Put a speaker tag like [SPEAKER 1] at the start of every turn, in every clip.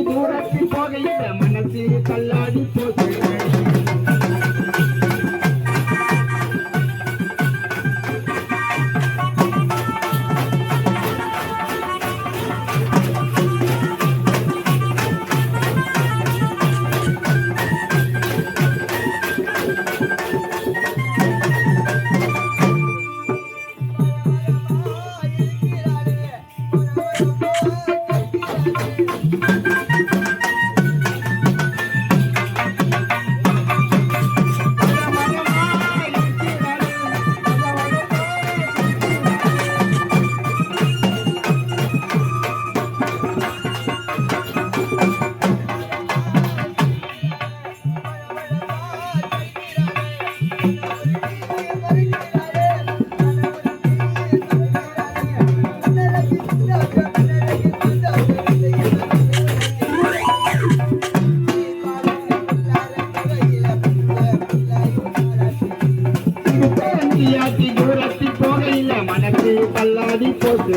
[SPEAKER 1] தூரத்தில் போகையில் மனசு தள்ளாடி போச்சு. தூரத்தில் போகையில் மனசு தள்ளாடி போச்சு.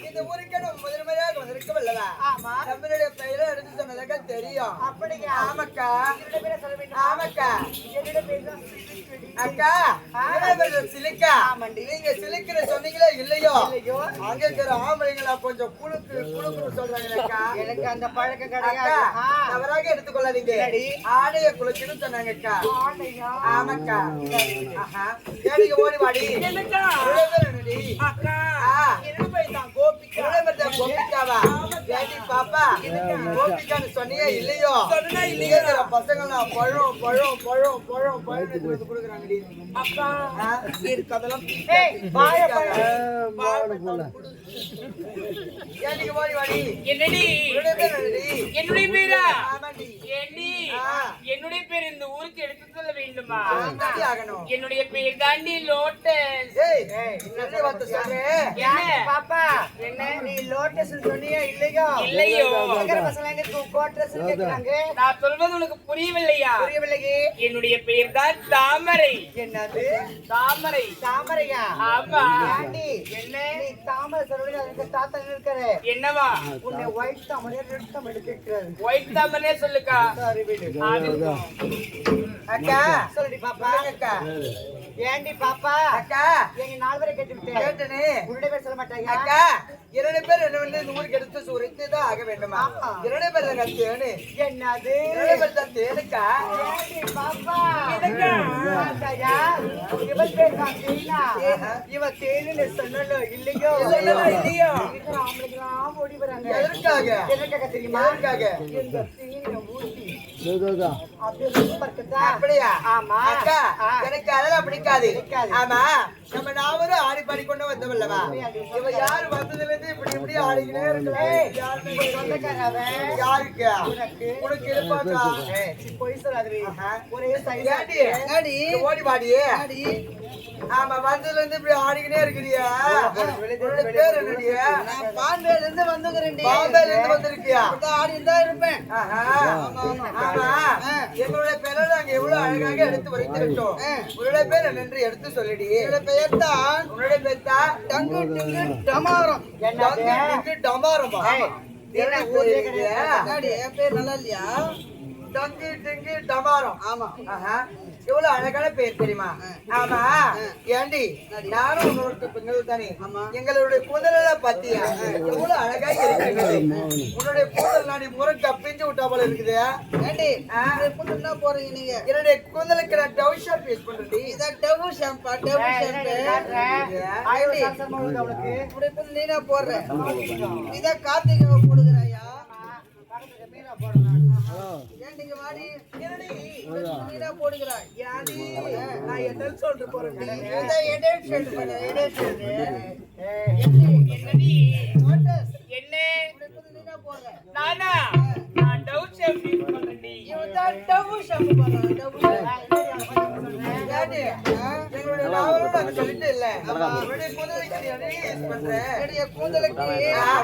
[SPEAKER 2] இந்த ஊருக்கு முதன்மையாக வந்திருக்கவில்லவா? நம்மளுடைய பெயரை எடுத்து சொன்னதாக தெரியும். அப்படியா? ஆமாக்கா. ஆமாக்கா. அக்கா சிலிக்கா, நீங்க சிலிக்கிற சொன்னீங்களே இல்லையோ, அங்க இருக்கிற ஆம்பளைங்களா கொஞ்சம் குழுக்கு குழுக்குன்னு சொல்றாங்கக்கா. எனக்கு அந்த பழக்கம் கிடையாது. தவறாக எடுத்துக்கொள்ளாதீங்க. ஆடைய குழுக்குன்னு சொன்னாங்கக்கா. ஆமாக்கா. ஏடிக்கு ஓடி வாடி. கோபிக்காவா? பாப்பா கோபிக்கான்னு சொன்னீங்க இல்லையோ, பசங்களாம் பழம் பழம் பழம் பழம் பழம் கொடுக்குறாங்க.
[SPEAKER 3] என்னுடைய பேர் இந்த ஊருக்கு எடுத்து சொல்ல வேண்டுமா? என்னுடைய பேர் தாண்டி லோட்டஸ்.
[SPEAKER 2] பாப்பா என்ன நீ லோட்டஸ் சொன்னியா இல்லையோ?
[SPEAKER 3] இல்லையோ.
[SPEAKER 2] நான்
[SPEAKER 3] சொல்வது உனக்கு புரியவில்லையா?
[SPEAKER 2] புரியவில்லையே.
[SPEAKER 3] என்னுடைய பெயர் தான் தாமரை.
[SPEAKER 2] என்னது
[SPEAKER 3] தாமரை?
[SPEAKER 2] தாமரையா?
[SPEAKER 3] ஆமா.
[SPEAKER 2] என்ன நீ தாமரை சொல்லுங்க. அதுக்கு தாத்தா இருக்கிற
[SPEAKER 3] என்னவா?
[SPEAKER 2] உன்னை ஒயிட் தாமரை ரெட் தாமரை கேட்கிறாரு.
[SPEAKER 3] ஒயிட் தாமரை சொல்லுக்கா.
[SPEAKER 2] சரி விடு. அக்கா சொல்லுடி பாப்பா. அக்கா ஏண்டி பாப்பா? அக்கா எங்க 4 பேரை கேட்டு விட்டேன். கேட்டனே உன்னுடைய பேர் சொல்ல மாட்டாங்க. அக்கா 2 பேர் என்ன வந்து இந்த ஊருக்கு எடுத்து சுரைத்து தான் ஆக வேண்டுமா? 2 பேர் தாங்க தேனு.
[SPEAKER 4] என்னது
[SPEAKER 2] 2 பேர் தான் தேனுக்கா.
[SPEAKER 4] பாப்பா இவன் பேர் தான் தேனா இவ தேனு சொன்னல இல்லையோ இல்லையோ ஆம்பளைங்களாம் ஓடி வராங்க
[SPEAKER 2] எதற்காக?
[SPEAKER 4] எதற்காக தெரியுமா?
[SPEAKER 2] எதற்காக?
[SPEAKER 4] இந்த தேனை ஊத்தி அப்படியே ரொம்ப இருக்குதா?
[SPEAKER 2] அப்படியா?
[SPEAKER 4] ஆமா.
[SPEAKER 2] அக்கா, எனக்கு அதெல்லாம் பிடிக்காது.
[SPEAKER 4] பிடிக்காது.
[SPEAKER 2] ஆமா, நம்ம நாவரும் ஆடி பாடிக்கொண்டு வந்தவல்லவா? இவ யாரு வந்ததுல இருந்து இப்படி ஆடிக்கிட்டே இருக்கல?
[SPEAKER 4] சொந்தக்காரவ
[SPEAKER 2] யாருக்கு?
[SPEAKER 4] உனக்கு
[SPEAKER 2] உனக்கு இருப்பாக்கா?
[SPEAKER 4] போய் சொல்லாதே ஒரே
[SPEAKER 2] ஏண்டி? இங்க ஓடி வாடி. ஆமா, வந்ததுல இருந்து இப்படி ஆடிக்கிட்டே இருக்கிறியா? உன்னோட பேர் என்னடி?
[SPEAKER 4] நான் பாம்பேல இருந்து வந்துக்கிறேன்
[SPEAKER 2] பாம்பேல இருந்து வந்திருக்கியா?
[SPEAKER 4] ஆடி தான் இருப்பேன்
[SPEAKER 2] ஆஹா. ஆமா, எங்களுடைய பேரை நாங்க எவ்வளவு அழகாக எடுத்து வைத்திருக்கோம். உன்னுடைய பேர் என்னென்று எடுத்து சொல்லிடி.
[SPEAKER 4] என்னோட பெயர் தான்
[SPEAKER 2] உன்னுடைய பேர் தான்
[SPEAKER 4] டங்கு டிங்கு டமாரம்
[SPEAKER 2] டமாரமா? என்ன பேர் இது?
[SPEAKER 4] என் பேர் நல்லா இல்லையா?
[SPEAKER 2] டங்கு டிங்கு டமாரம்.
[SPEAKER 4] ஆமா
[SPEAKER 2] ஆஹா, எவ்வளவு அழகான பேர் தெரியுமா? ஆமா, ஏண்டி நானும் உன்னோட பெண்கள் தானே. எங்களுடைய கூந்தல பாத்தியா எவ்வளவு அழகா இருக்கிறது. உன்னுடைய கூந்தல் நாடி முறை கப்பிஞ்சு விட்டா போல இருக்குது.
[SPEAKER 4] ஏண்டி புதுன்னா போறீங்க நீங்க?
[SPEAKER 2] என்னுடைய கூந்தலுக்கு நான் டவ் ஷாம்பு யூஸ் பண்றேன்.
[SPEAKER 4] இதான் டவு ஷாம்பா டவு ஷாம்பு ஆயிடி அவளுக்கு இப்படி புது நீனா போடுற இதான் கார்த்திகை போடுகிறாயா? மீனா போடுறேன். ஏன் நீங்க வாடி நீனா போடுகிறாய்? யாடி நான் என்ன சொல்ற போறேன்? இதான் எடேட் ஷேட் பண்ண எடேட் ஷேட்
[SPEAKER 3] என்னடி
[SPEAKER 4] நோட்டஸ்
[SPEAKER 3] என்ன
[SPEAKER 4] இப்படி புது நீனா போடுற
[SPEAKER 3] நானா நான் டவுட் ஷேப் யூஸ் பண்றேன்டி.
[SPEAKER 4] இவதான் டவு ஷாம்பு போடுற டவு
[SPEAKER 2] ஏண்டி எங்களுடைய நாவலும் நாங்க சொல்லிட்டு இல்ல. உன்னுடைய கூந்தலுக்கு நீ என்ன யூஸ் பண்ற?
[SPEAKER 4] என்னுடைய கூந்தலுக்கு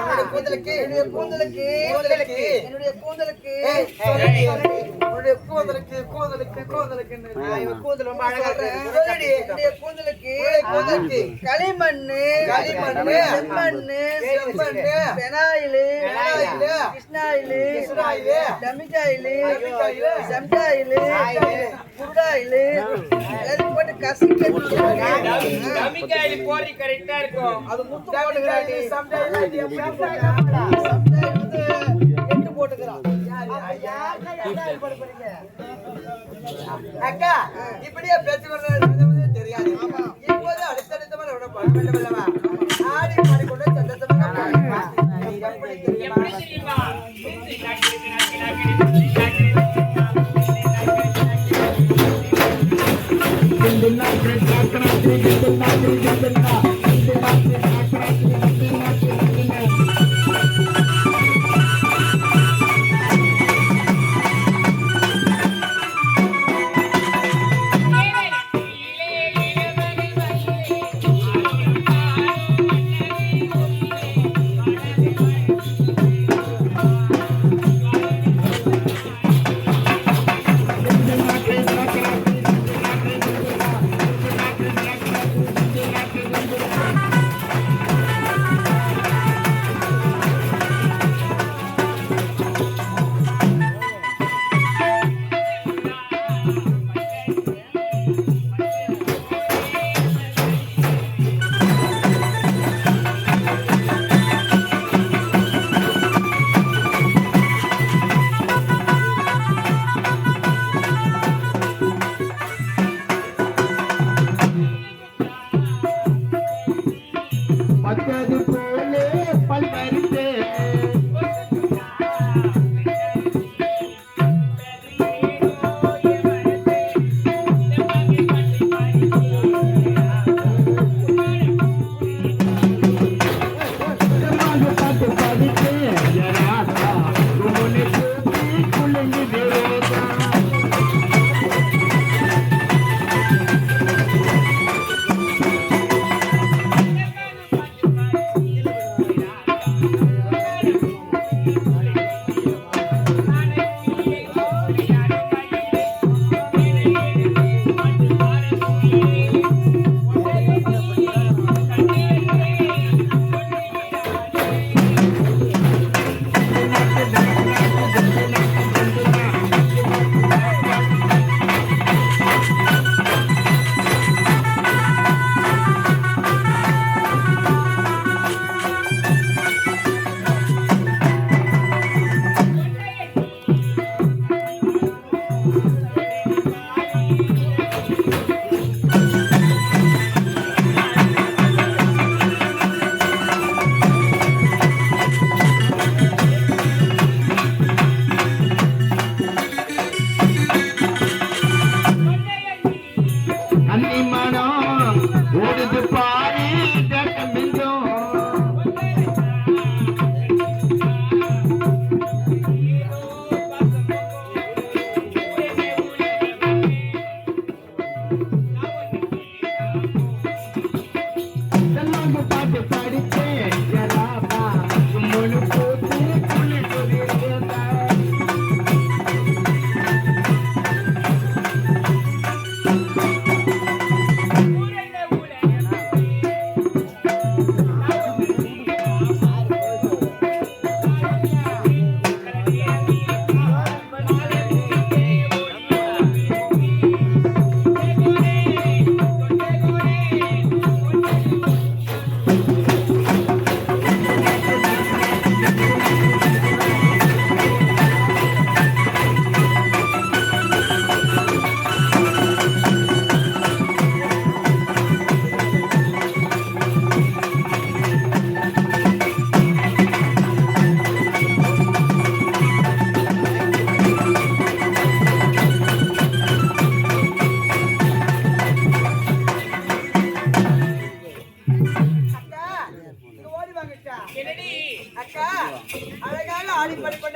[SPEAKER 2] உன்னுடைய கூந்தலுக்கு
[SPEAKER 4] என்னுடைய கூந்தலுக்கு
[SPEAKER 2] கூந்தலுக்கு
[SPEAKER 4] என்னுடைய கூந்தலுக்கு
[SPEAKER 2] உன்னுடைய கூந்தலுக்கு கூந்தலுக்கு கூந்தலுக்குன்னு
[SPEAKER 4] இவன் கூந்தல் ரொம்ப அழகா இருக்கு.
[SPEAKER 2] சொல்லடி.
[SPEAKER 4] என்னுடைய கூந்தலுக்கு
[SPEAKER 2] கூந்தலுக்கு
[SPEAKER 4] களிமண்ணு
[SPEAKER 2] களிமண்ணு,
[SPEAKER 4] செம்மண்ணு
[SPEAKER 2] செம்மண்ணு,
[SPEAKER 4] பெனாயிலு
[SPEAKER 2] பெனாயிலு,
[SPEAKER 4] கிருஷ்ணாயிலு
[SPEAKER 2] கிருஷ்ணாயிலு,
[SPEAKER 4] டமிக்காயிலு
[SPEAKER 2] டமிக்காயிலு,
[SPEAKER 4] சம்டாயிலு குருடாயிலு எல்லாத்தையும் போட்டு கசக்கி
[SPEAKER 3] டமிக்காயில போறது கரெக்டா இருக்கும்.
[SPEAKER 4] அது முத்து போட்டுக்கிறாடி.
[SPEAKER 2] சம்டைம்ஸ்
[SPEAKER 4] சம்டாயில் வந்து எட்டு போட்டுக்கிறான்.
[SPEAKER 2] அக்கா இப்படியே பேச்சுக்கொண்டு தெரியாது. இப்போது அடுத்தடுத்த பழமல்லவா ஆடி பாடிக்கொண்டு சந்தோஷமாக எப்படி தெரியுமா?
[SPEAKER 3] எப்படி தெரியுமா?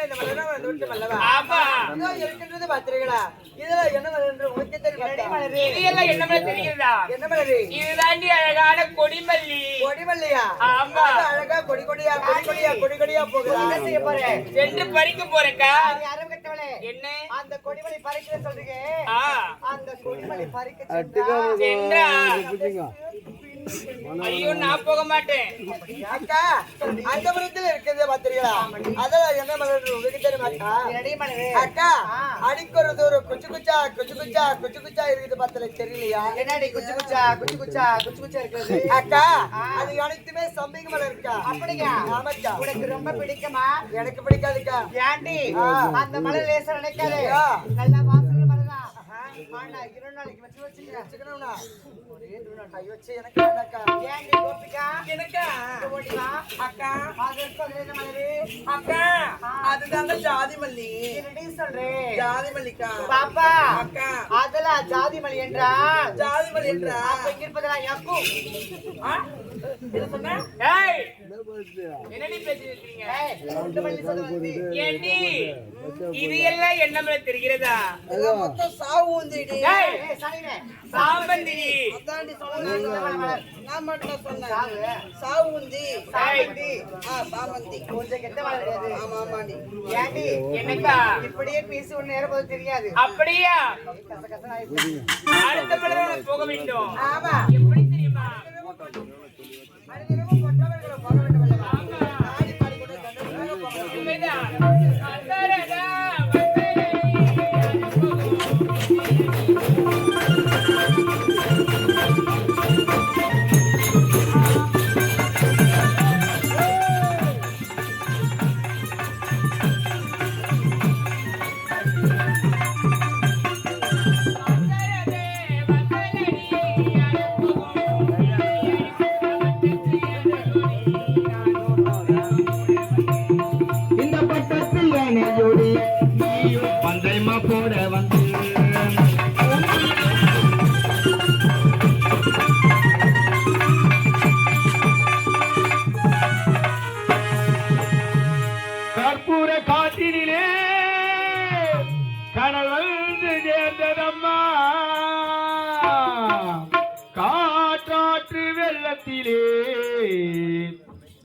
[SPEAKER 2] இந்த மலரும் வந்து விட்டு மல்லவா
[SPEAKER 3] ஆமா
[SPEAKER 2] இதோ இருக்கின்றது பாத்திரங்களா இதுல என்ன மலர் என்று உனக்கு தெரியுமா
[SPEAKER 3] இது எல்லாம் என்ன மலர் தெரிகிறதா
[SPEAKER 2] என்ன மலர்
[SPEAKER 3] இதுதாண்டி அழகான கொடிமல்லி
[SPEAKER 2] கொடிமல்லியா
[SPEAKER 3] ஆமா
[SPEAKER 2] அது அழகா கொடி கொடியா கொடி கொடியா கொடி கொடியா போகுது
[SPEAKER 4] என்ன செய்ய போறேன்
[SPEAKER 3] சென்று பறிக்க போறேக்கா
[SPEAKER 4] நீ அறிவு கட்டவளே
[SPEAKER 3] என்ன
[SPEAKER 4] அந்த கொடிமலை பறிக்க சொல்றீங்க
[SPEAKER 3] ஆ
[SPEAKER 4] அந்த கொடிமலை பறிக்க
[SPEAKER 3] சென்றா ஐயோ நான் போக மாட்டேன்
[SPEAKER 2] அக்கா அந்த மரத்துல இருக்குது பாத்திரங்களா அதெல்லாம் என்ன மலர் என்று உனக்கு தெரியுமாக்கா
[SPEAKER 4] ரெடி மலரே
[SPEAKER 2] அக்கா அடிக்கிறது ஒரு குச்சு குச்சா குச்சு குச்சா குச்சு குச்சா இருக்குது பாத்திர தெரியலையா
[SPEAKER 4] என்னடி குச்சி குச்சா குச்சி குச்சா குச்சி குச்சா இருக்குது
[SPEAKER 2] அக்கா அது அனைத்துமே சம்பிங்க மலர் இருக்கா
[SPEAKER 4] அப்படியா
[SPEAKER 2] ஆமாக்கா
[SPEAKER 4] உனக்கு ரொம்ப பிடிக்குமா
[SPEAKER 2] எனக்கு பிடிக்காதுக்கா
[SPEAKER 4] ஏண்டி அந்த மலை லேசா நினைக்காதே
[SPEAKER 2] ஆ.
[SPEAKER 4] நல்லா வாசல் மரதான் ஆனா 2 நாளைக்கு வச்சு வச்சுக்கிறேன்
[SPEAKER 2] வச்சுக்கணும்னா ஐயோ சீ, எனக்கு வேண்டாக்கா
[SPEAKER 4] ஏண்டி கோபிகா
[SPEAKER 2] எனக்கா
[SPEAKER 4] ஓடி வா
[SPEAKER 2] அக்கா
[SPEAKER 4] அது சொல்றேன் மலரு
[SPEAKER 2] அக்கா அதுதாங்க ஜாதி மல்லி
[SPEAKER 4] என்னடி சொல்றேன்
[SPEAKER 2] ஜாதி மல்லிக்கா
[SPEAKER 4] பாப்பா
[SPEAKER 2] அக்கா
[SPEAKER 4] அதெல்லாம் ஜாதி மலை என்றால்
[SPEAKER 2] ஜாதி மல்லி என்றா
[SPEAKER 4] அப்ப இங்க இருப்பதெல்லாம் யாக்கும்
[SPEAKER 2] என்ன சொன்ன
[SPEAKER 3] ஏய் என்னடி பேசிட்டு இருக்கீங்க
[SPEAKER 4] குண்டு மல்லி சொல்லுவது
[SPEAKER 3] ஏண்டி இது எல்லாம் என்ன மலர் தெரிகிறதா
[SPEAKER 2] இதெல்லாம் மொத்தம் சாவு வந்துடி
[SPEAKER 3] ஏய்
[SPEAKER 4] சாணினே
[SPEAKER 3] சாமந்தி
[SPEAKER 2] அதாண்டி சொல்லுங்க நான் மட்டும் சொன்னேன் சாவு உந்தி
[SPEAKER 4] சாமந்தி
[SPEAKER 2] சாமந்தி
[SPEAKER 4] கொஞ்சம் கெட்ட மலை கிடையாது
[SPEAKER 2] ஆமா ஆமாடி
[SPEAKER 4] ஏண்டி
[SPEAKER 3] என்னக்கா
[SPEAKER 4] இப்படியே பேசி ஒன்னு நேரம் போது தெரியாது
[SPEAKER 3] அப்படியா
[SPEAKER 4] கசகசன் ஆயிடுச்சு
[SPEAKER 3] அடுத்த மலரோட போக வேண்டும்
[SPEAKER 2] ஆமா
[SPEAKER 3] எப்படி